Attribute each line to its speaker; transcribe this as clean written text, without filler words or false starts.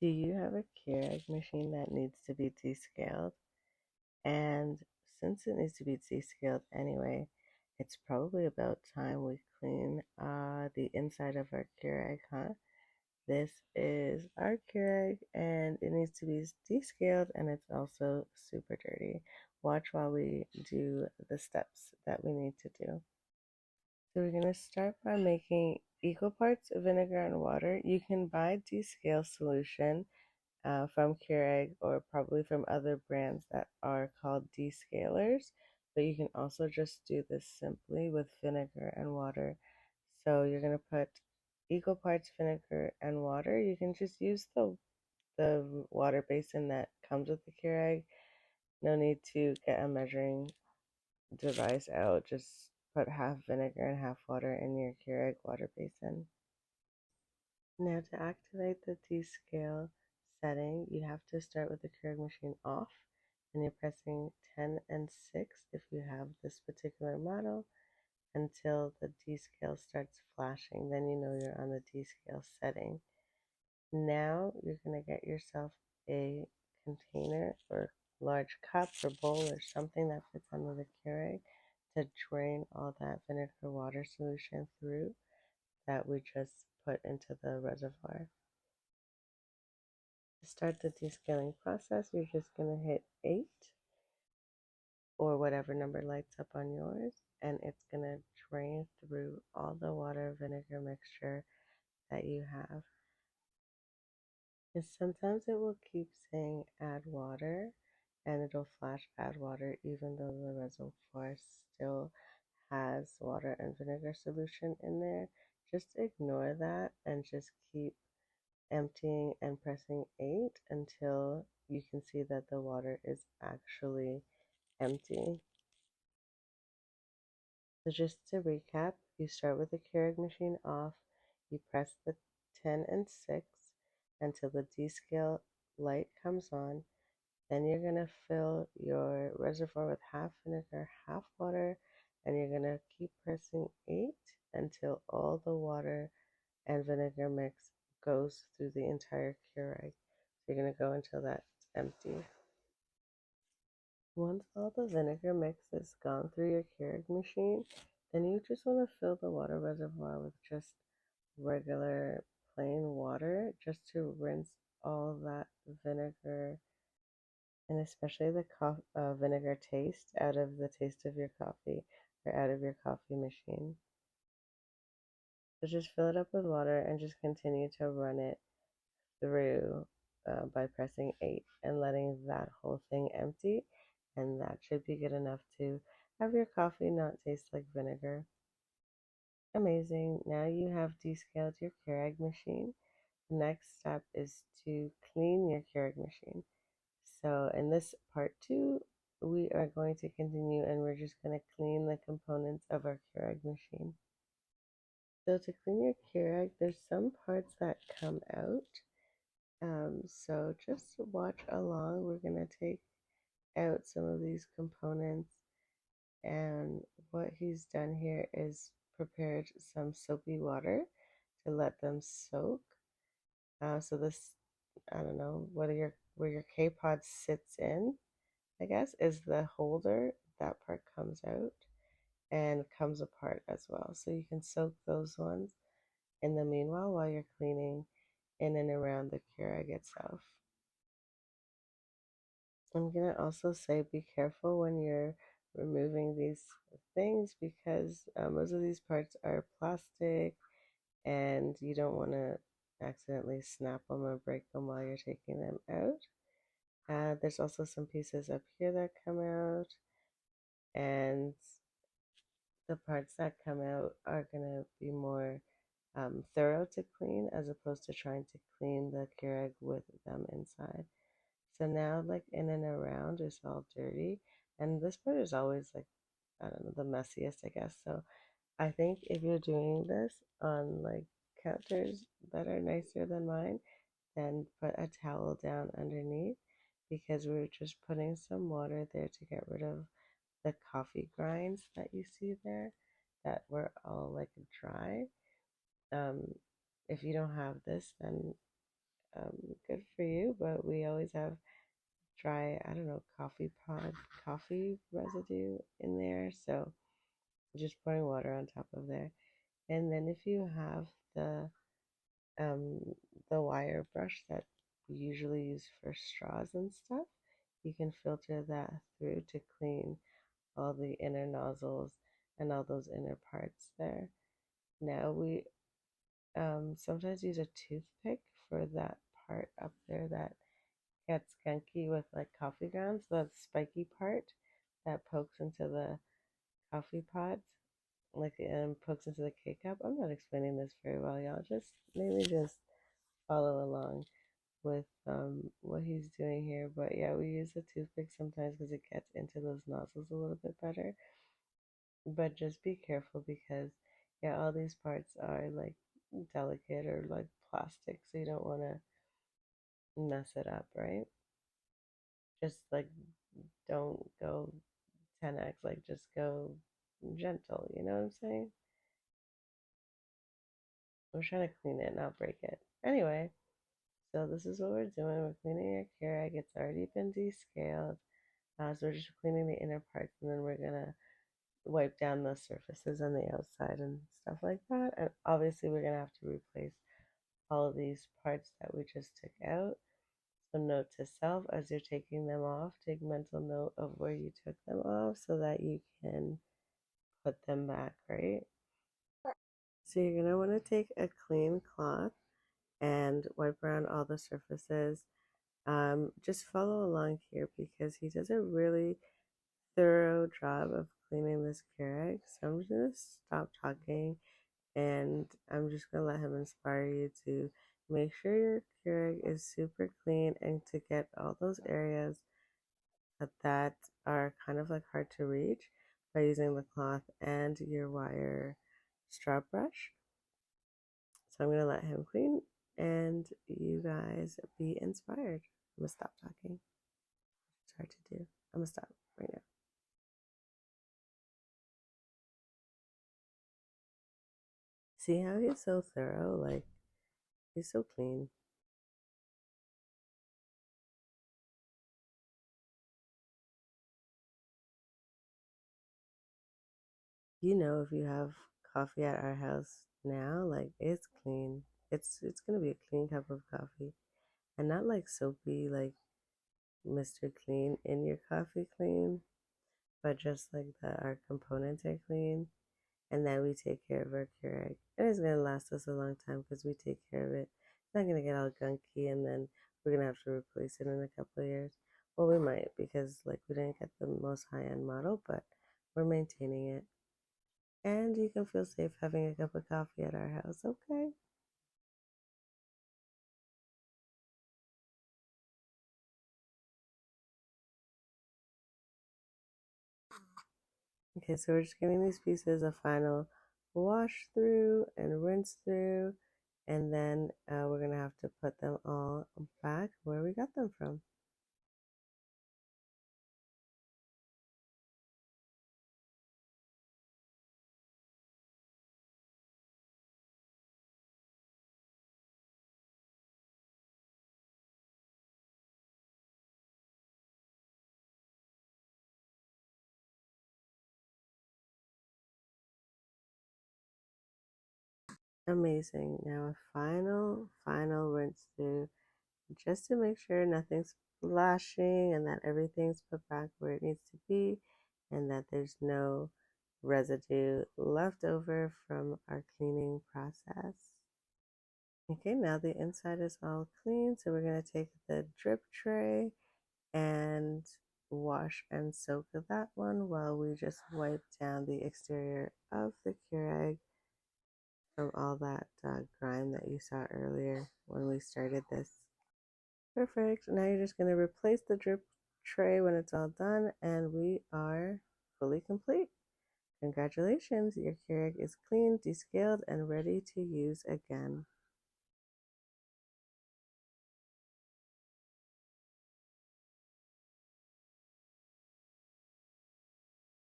Speaker 1: Do you have a Keurig machine that needs to be descaled? And since it needs to be descaled anyway, it's probably about time we clean the inside of our Keurig, huh? This is our Keurig and it needs to be descaled and it's also super dirty. Watch while we do the steps that we need to do. So we're going to start by making equal parts of vinegar and water. You can buy descale solution from Keurig or probably from other brands that are called descalers, but you can also just do this simply with vinegar and water. So you're going to put equal parts vinegar and water. You can just use the water basin that comes with the Keurig. No need to get a measuring device out. Just put half vinegar and half water in your Keurig water basin. Now to activate the descale setting, you have to start with the Keurig machine off and you're pressing 10 and 6 if you have this particular model until the descale starts flashing. Then you know you're on the descale setting. Now you're going to get yourself a container or large cup or bowl or something that fits under the Keurig to drain all that vinegar water solution through that we just put into the reservoir. To start the descaling process, you're just going to hit 8 or whatever number lights up on yours, and it's going to drain through all the water vinegar mixture that you have. And sometimes it will keep saying add water, and it'll flash add water even though the reservoir still has water and vinegar solution in there. Just ignore that and just keep emptying and pressing 8 until you can see that the water is actually empty. So just to recap, you start with the Keurig machine off, you press the 10 and 6 until the descale light comes on, then you're going to fill your reservoir with half vinegar, half water, and you're going to keep pressing 8 until all the water and vinegar mix goes through the entire Keurig. So you're going to go until that's empty. Once all the vinegar mix is gone through your Keurig machine, then you just want to fill the water reservoir with just regular plain water just to rinse all that vinegar and especially the vinegar taste out of the taste of your coffee or out of your coffee machine. So just fill it up with water and just continue to run it through by pressing 8 and letting that whole thing empty, and that should be good enough to have your coffee not taste like vinegar. Amazing. Now you have descaled your Keurig machine. The next step is to clean your Keurig machine. So in this part 2, we are going to continue and we're just going to clean the components of our Keurig machine. So to clean your Keurig, there's some parts that come out. So just watch along. We're going to take out some of these components, and what he's done here is prepared some soapy water to let them soak. So this, I don't know, where your K-pod sits in, I guess, is the holder. That part comes out and comes apart as well. So you can soak those ones in the meanwhile while you're cleaning in and around the Keurig itself. I'm going to also say be careful when you're removing these things because most of these parts are plastic and you don't want to accidentally snap them or break them while you're taking them out. There's also some pieces up here that come out, and the parts that come out are going to be more thorough to clean as opposed to trying to clean the Keurig with them inside. So now, like in and around is all dirty, and this part is always like, I don't know, the messiest, I guess. So I think if you're doing this on like counters that are nicer than mine, then put a towel down underneath because we're just putting some water there to get rid of the coffee grinds that you see there that were all like dry. Um, if you don't have this, then good for you, but we always have dry, I don't know, coffee residue in there. So just pouring water on top of there. And then if you have um, the wire brush that we usually use for straws and stuff, you can filter that through to clean all the inner nozzles and all those inner parts there. Now we sometimes use a toothpick for that part up there that gets gunky with like coffee grounds, the spiky part that pokes into the coffee pods, like pokes into the K cup. I'm not explaining this very well, y'all. Just maybe just follow along with what he's doing here. But yeah, we use a toothpick sometimes because it gets into those nozzles a little bit better. But just be careful because yeah, all these parts are like delicate or like plastic, so you don't want to mess it up, right? Just like don't go 10x, like just go gentle, you know what I'm saying? We're trying to clean it, not break it. Anyway, so this is what we're doing. We're cleaning our Keurig. It's already been descaled. So we're just cleaning the inner parts and then we're gonna wipe down the surfaces on the outside and stuff like that. And obviously we're gonna have to replace all of these parts that we just took out. So note to self as you're taking them off, take mental note of where you took them off so that you can put them back, right? So you're going to want to take a clean cloth and wipe around all the surfaces. Just follow along here because he does a really thorough job of cleaning this Keurig. So I'm just going to stop talking and I'm just going to let him inspire you to make sure your Keurig is super clean and to get all those areas that are kind of like hard to reach by using the cloth and your wire straw brush. So I'm going to let him clean and you guys be inspired. I'm going to stop talking. It's hard to do. I'm going to stop right now. See how he's so thorough? Like, he's so clean. You know, if you have coffee at our house now, like, it's clean. It's going to be a clean cup of coffee. And not like soapy, like Mr. Clean in your coffee clean, but just like our components are clean. And then we take care of our Keurig. And it's going to last us a long time because we take care of it. It's not going to get all gunky and then we're going to have to replace it in a couple of years. Well, we might because like we didn't get the most high-end model, but we're maintaining it. And you can feel safe having a cup of coffee at our house, okay? Okay, so we're just giving these pieces a final wash through and rinse through, and then we're gonna have to put them all back where we got them from. Amazing. Now a final rinse through just to make sure nothing's splashing and that everything's put back where it needs to be and that there's no residue left over from our cleaning process. Okay, now the inside is all clean, so we're going to take the drip tray and wash and soak that one while we just wipe down the exterior of the Keurig from all that grime that you saw earlier when we started this. Perfect. Now you're just going to replace the drip tray when it's all done, and we are fully complete. Congratulations, your Keurig is clean, descaled, and ready to use again.